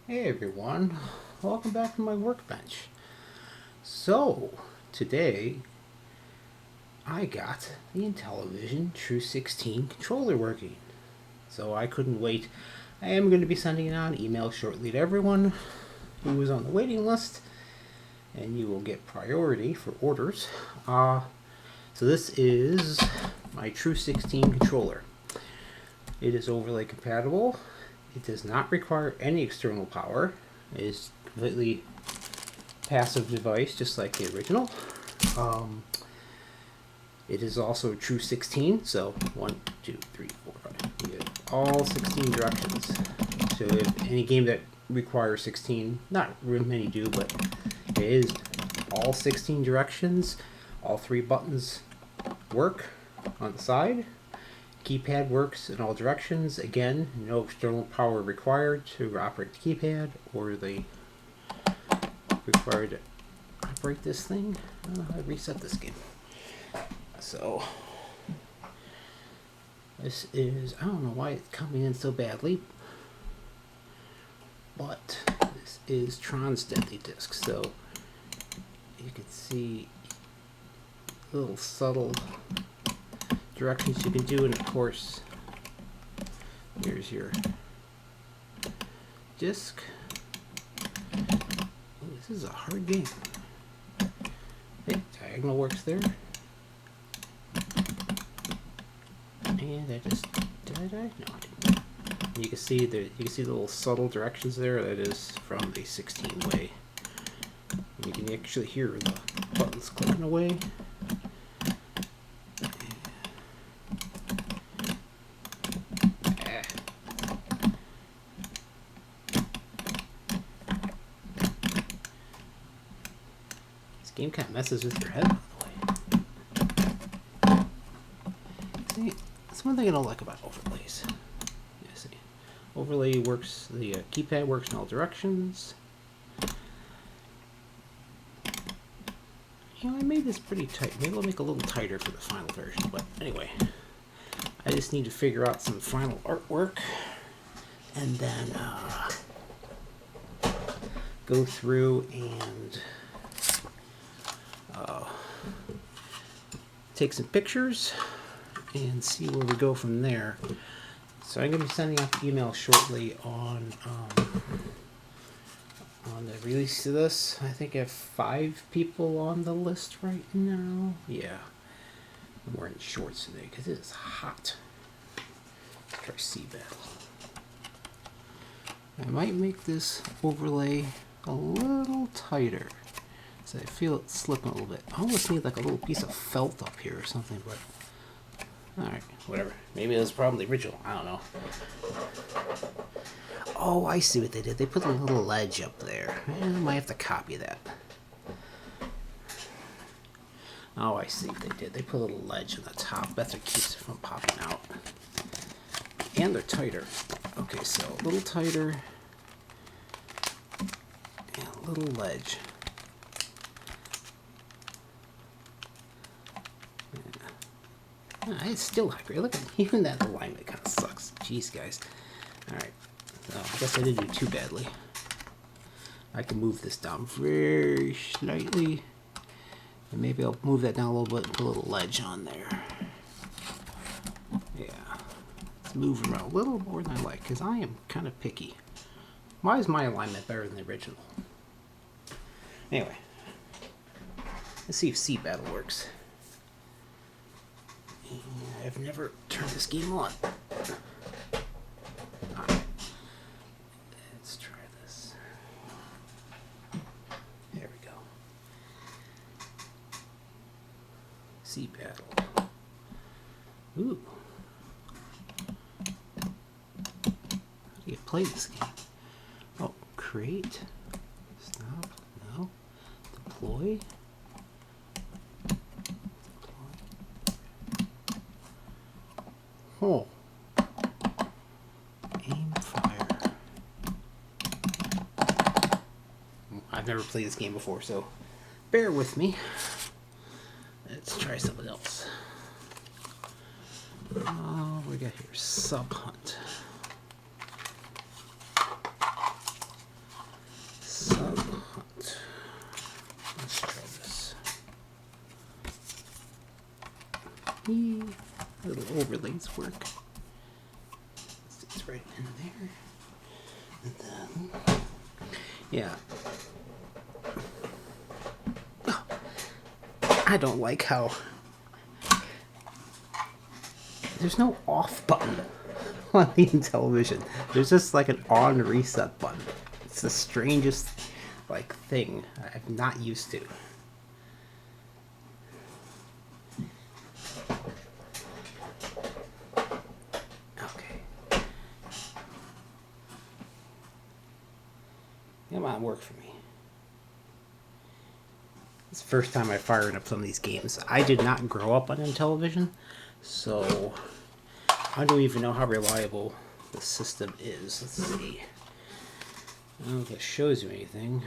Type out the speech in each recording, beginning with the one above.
Hey everyone, welcome back to my workbench. So, today I got the Intellivision True 16 controller working. So I couldn't wait. I am going to be sending out an email shortly to everyone who is on the waiting list, and you will get priority for orders. So this is my True 16 controller. It is overlay compatible. It does not require any external power. It is completely passive device, just like the original. It is also a True 16, so 1, 2, 3, 4, 5. You get all 16 directions. So if any game that requires 16, not really many do, but it is all 16 directions. All 3 buttons work on the side. Keypad works in all directions. Again, no external power required to operate the keypad or the required to operate this thing. I reset this game. So this is, I don't know why it's coming in so badly, but this is Tron's Deadly Disc. So you can see little subtle directions you can do, and of course here's your disc. Oh, this is a hard game. Hey, diagonal works there. And I just did I die? No, I didn't. You can see the little subtle directions there. That is from the 16 way. You can actually hear the buttons clicking away. This game kind of messes with your head, by the way. See, that's one thing I don't like about overlays. Yeah, see, overlay works. The keypad works in all directions. You know, I made this pretty tight. Maybe I'll make it a little tighter for the final version. But anyway, I just need to figure out some final artwork, and then go through and take some pictures and see where we go from there. So I'm going to be sending out the email shortly on the release of this. I think I have 5 people on the list right now. Yeah, I'm wearing shorts today because it is hot. Let's try Sea Battle. I might make this overlay a little tighter, so I feel it slipping a little bit. I almost need like a little piece of felt up here or something, but alright, whatever. Maybe it was probably the original. I don't know. Oh, I see what they did. They put a little ledge up there. I might have to copy that. Oh, I see what they did. They put a little ledge on the top. That's what keeps it from popping out. And they're tighter. Okay, so a little tighter. And a little ledge. It's still not great. Look at even that alignment kind of sucks. Jeez, guys. Alright. So I guess I didn't do too badly. I can move this down very slightly. And maybe I'll move that down a little bit and put a little ledge on there. Yeah. Let's move around a little more than I like, because I am kind of picky. Why is my alignment better than the original? Anyway. Let's see if Sea Battle works. I've never turned this game on. Alright. Let's try this. There we go. Sea Battle. Ooh. How do you play this game? Oh, create. Stop. No. Deploy. Oh. Aim, fire. I've never played this game before, so bear with me. Let's try something else. We got here Sub Hunt. relays work. It's right in there. And then, yeah. Oh, I don't like how there's no off button on the Intellivision. There's just like an on reset button. It's the strangest like thing I'm not used to. Okay. Come on, work for me. It's the first time I fired up some of these games. I did not grow up on Intellivision, so I don't even know how reliable the system is. Let's see. I don't know if it shows you anything.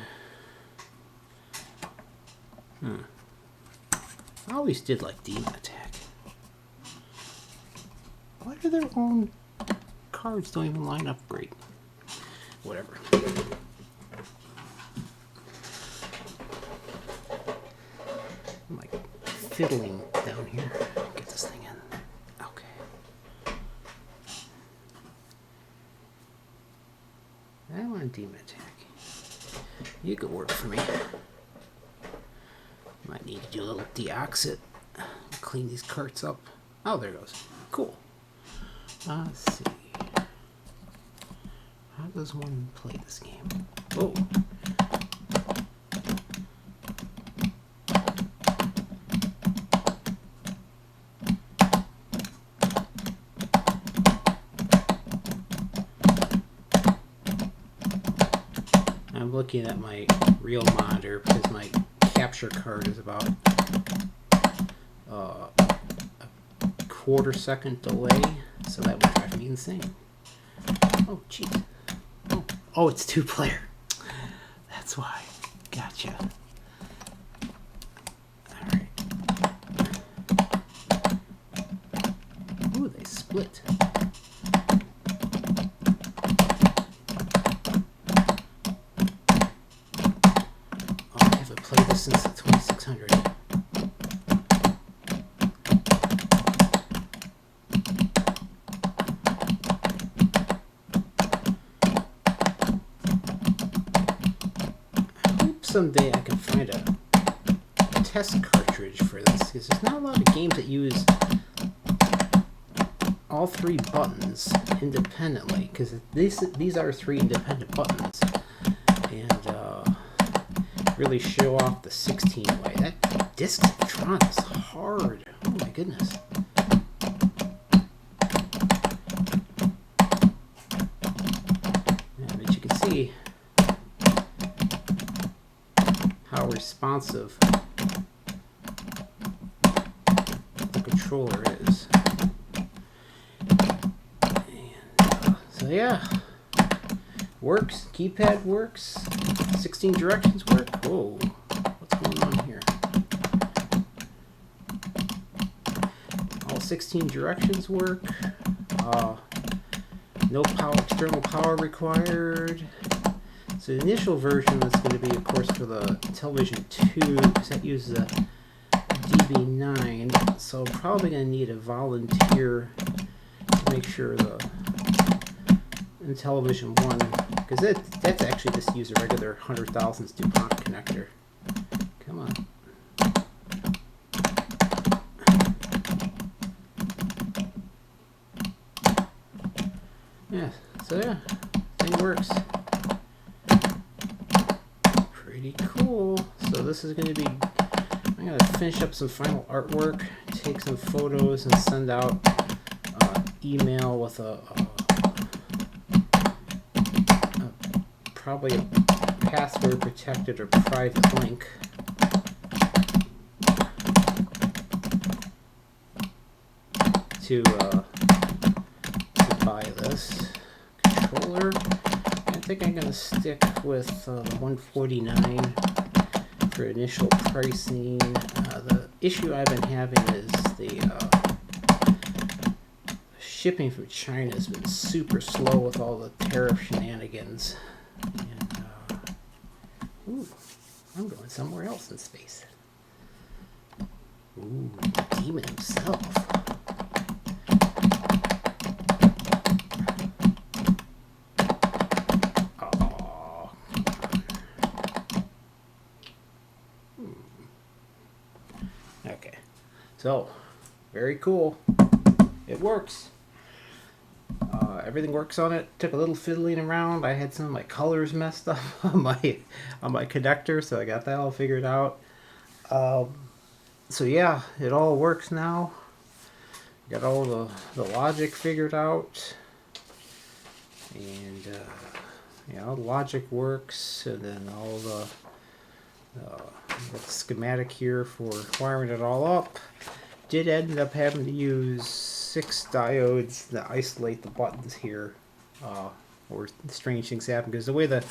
I always did like Demon Attack. Why do their own cards don't even line up great? Whatever. I'm like fiddling down here. Get this thing in. Okay. I want Demon Attack. You could work for me. Might need to do a little deoxit. Clean these carts up. Oh, there it goes. Cool. Let's see. How does one play this game? Oh. I'm looking at my real monitor because my capture card is about a quarter-second delay, so that would drive me insane. Oh, geez. Oh, it's two-player. That's why. Gotcha. All right. Ooh, they split. Played this since the 2600. I hope someday I can find a test cartridge for this, because there's not a lot of games that use all three buttons independently, because these are three independent buttons, and really show off the 16 way. That disc Tron is hard. Oh my goodness. Yeah, but you can see how responsive the controller is. And, so yeah, works. Keypad works. 16 directions work. Whoa, what's going on here? All 16 directions work. No external power required. So the initial version is going to be, of course, for the Intellivision 2, because that uses a DB9. So I'm probably going to need a volunteer to make sure the Intellivision 1, because that's actually just use a regular 100,000s DuPont connector. Come on. Yeah, so yeah, thing works. Pretty cool. So this is going to be, I'm going to finish up some final artwork, take some photos, and send out email with probably a password protected or private link. To buy this controller. I think I'm going to stick with $149 for initial pricing. The issue I've been having is the shipping from China has been super slow with all the tariff shenanigans. And, ooh, I'm going somewhere else in space. Ooh, Demon himself. So, very cool. It works. Everything works on it. Took a little fiddling around. I had some of my colors messed up on my connector, so I got that all figured out. So yeah, it all works now. Got all the logic figured out, and the logic works, and then all got the schematic here for wiring it all up. Did end up having to use 6 diodes to isolate the buttons here, or strange things happen because the way the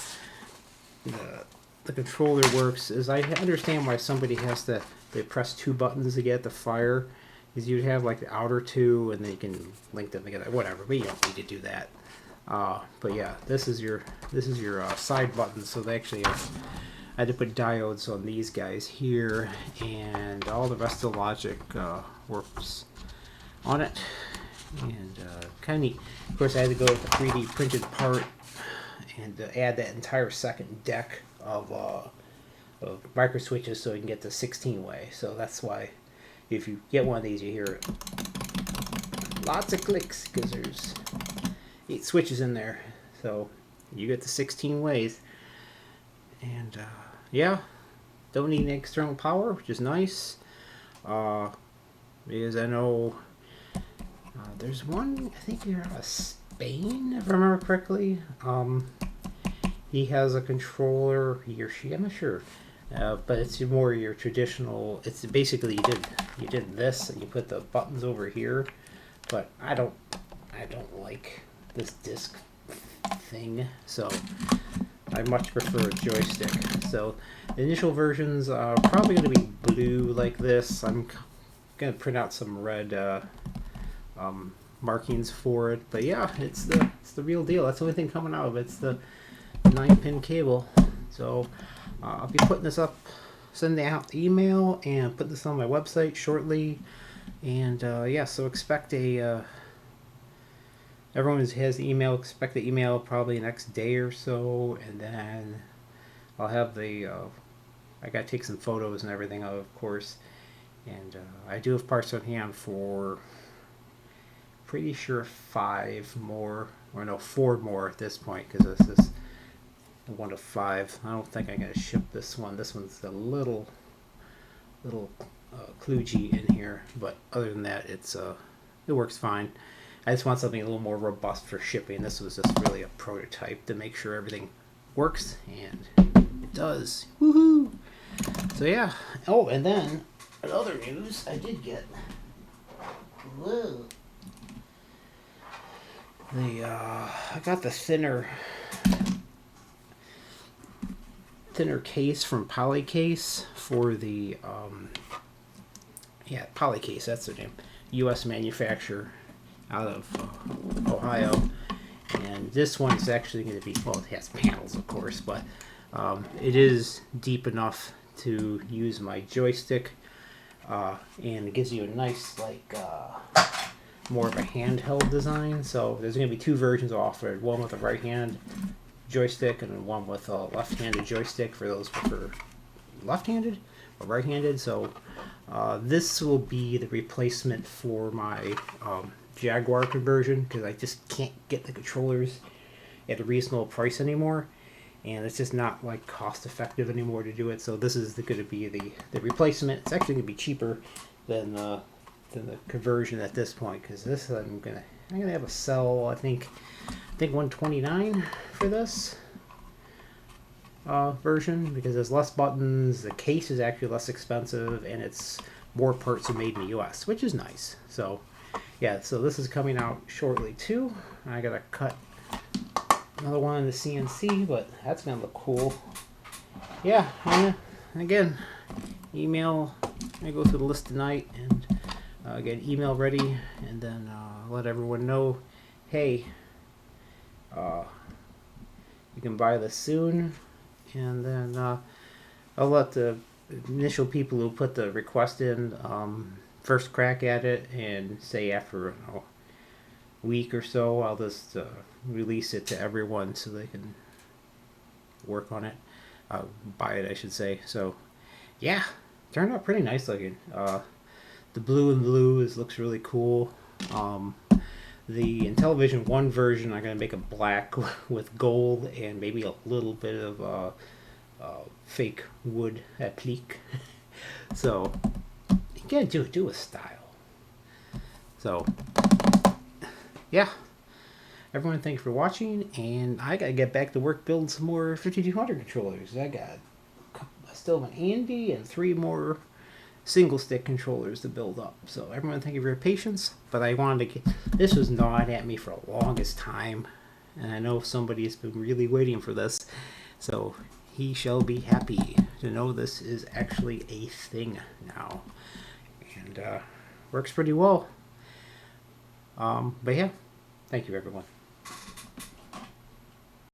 controller works is I understand why somebody has to press 2 buttons to get the fire, is you'd have like the outer 2 and then you can link them together, whatever, but you don't need to do that. But yeah, this is your side buttons, so they actually have, I had to put diodes on these guys here, and all the rest of the logic works on it, and kind of neat. Of course, I had to go with the 3D printed part and add that entire second deck of micro switches so you can get the 16-way. So that's why if you get one of these, you hear lots of clicks because there's 8 switches in there. So you get the 16 ways, and yeah, don't need any external power, which is nice, because I know there's one, I think you're out of Spain, if I remember correctly. He has a controller, he or she, I'm not sure, but it's more your traditional. It's basically you did this and you put the buttons over here, but I don't like this disc thing, so I much prefer a joystick. So the initial versions are probably going to be blue like this. I'm going to print out some red markings for it, but yeah, it's the real deal. That's the only thing coming out of it. It's the 9-pin cable. So I'll be putting this up, sending out the email, and put this on my website shortly. And yeah, so expect everyone who has the email, expect the email probably next day or so, and then I'll have I gotta take some photos and everything, of course, and I do have parts on hand for pretty sure 5 more, or no, 4 more at this point, because this is 1 of 5. I don't think I'm gonna ship this one. This one's a little kludgy in here, but other than that, it works fine. I just want something a little more robust for shipping. This was just really a prototype to make sure everything works, and it does. Woohoo! So yeah. Oh, and then in other news, I did get I got the thinner case from Polycase for the Polycase, that's their name, U.S. manufacturer out of Ohio, and this one's actually going to be, well, it has panels of course, but it is deep enough to use my joystick, and it gives you a nice more of a handheld design. So there's going to be 2 versions offered, one with a right hand joystick and one with a left-handed joystick for those who prefer left-handed or right-handed. So this will be the replacement for my Jaguar conversion, because I just can't get the controllers at a reasonable price anymore, and it's just not like cost effective anymore to do it. So this is going to be the replacement. It's actually going to be cheaper than the conversion at this point, because this I'm gonna have a sell, I think $129 for this version, because there's less buttons, the case is actually less expensive, and it's more parts are made in the US, which is nice. So yeah, so this is coming out shortly too. I gotta cut another one in the CNC, but that's gonna look cool. Yeah, and again, email, I go through the list tonight and get an email ready, and then let everyone know, hey, you can buy this soon, and then I'll let the initial people who put the request in first crack at it, and say after a week or so I'll just release it to everyone so they can work on it, buy it I should say. So yeah, turned out pretty nice looking. The blue and blue looks really cool. The Intellivision 1 version, I'm going to make it black with gold and maybe a little bit of fake wood applique. So, you gotta do with style. So, yeah. Everyone, thank you for watching, and I gotta get back to work building some more 5200 controllers. I still have an Andy and 3 more single stick controllers to build up. So everyone, thank you for your patience. But I wanted to this was gnawed at me for the longest time, and I know somebody's been really waiting for this. So he shall be happy to know this is actually a thing now, and works pretty well. But yeah, thank you everyone.